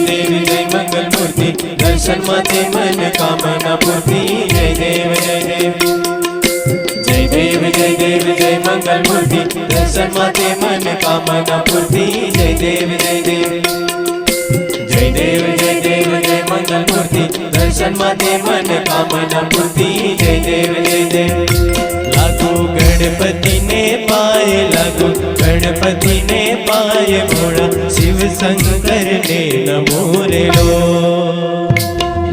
देव जय मंगल मूर्ति दर्शन माते मन कामना पूर्ति जय देव जय देव जय देव जय देव जय मंगल मूर्ति दर्शन माते मन कामना पूर्ति जय देव जय देव जय देव जय देव जय मंगल मूर्ति दर्शन माते मन कामना पूर्ति जय देव जय देव लागू गणपति ने पाए लागू गणपति ने पाए भोला शिव शंकर ने नमो रे लो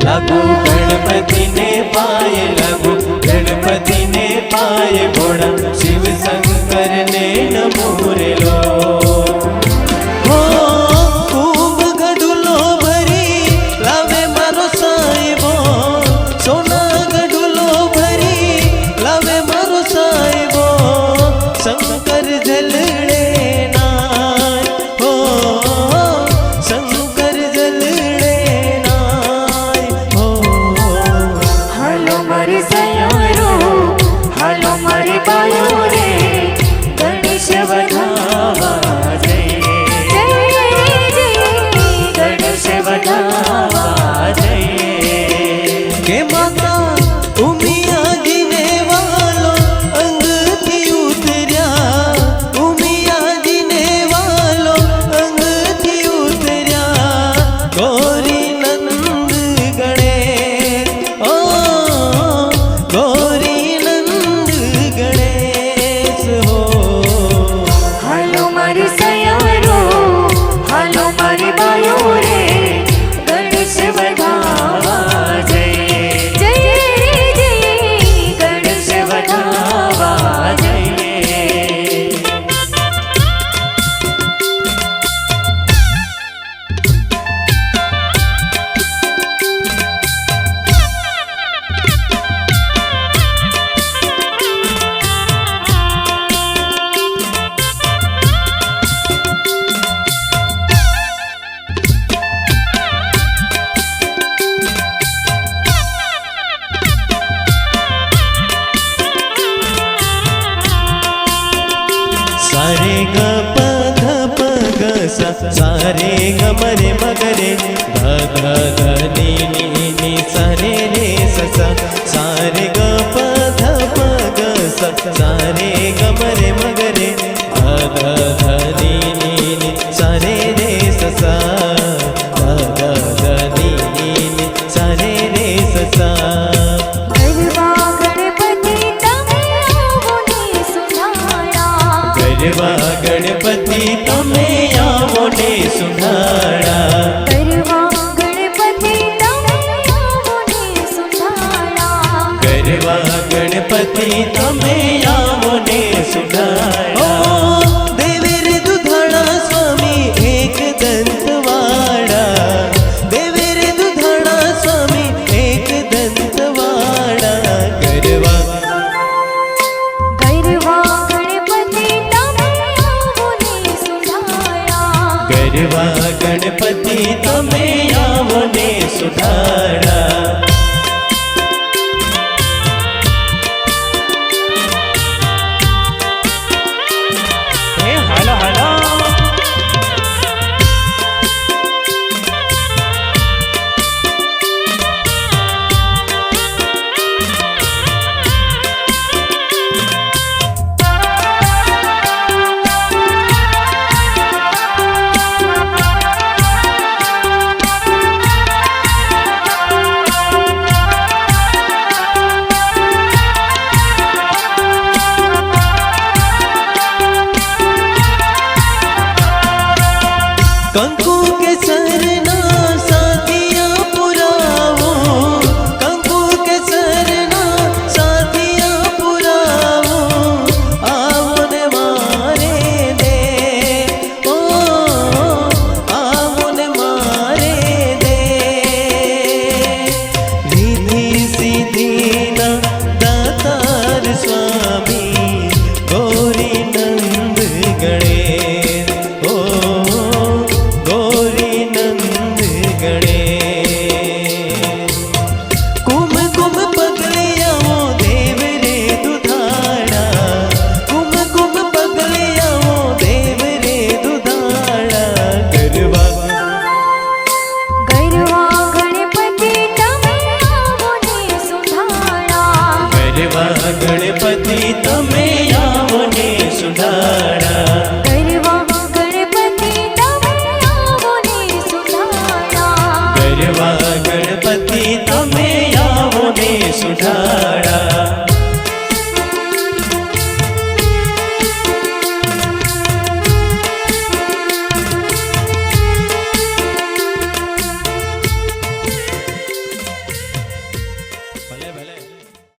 लागू गणपति ने पाए लागू गणपति ने पाए भोला शिव शंकर ने नमो रे लो सारे ग प ध प ग सा सारे ग म रे म ग रे ध ध ध नि नि नि सा रे रे सा सा सारे ग प ध प ग सा सारे ग म रे म ग रे ध ध ध नि नि नि सा रे रे सा सा ध ध ध नि नि नि सा रे रे सा सा गरबा गणपति तमे आवो ने सुधारा गरबा गणपति तमे आवो ने सुधारा गरबा गणपति तमे आवो ने सुधारा देवेर दुधाड़ा स्वामी एक दंतवाड़ा देवेर दुधाड़ा स्वामी एक दंतवाड़ा गरबा गरबा गणपति तमे आवो ने सुधारा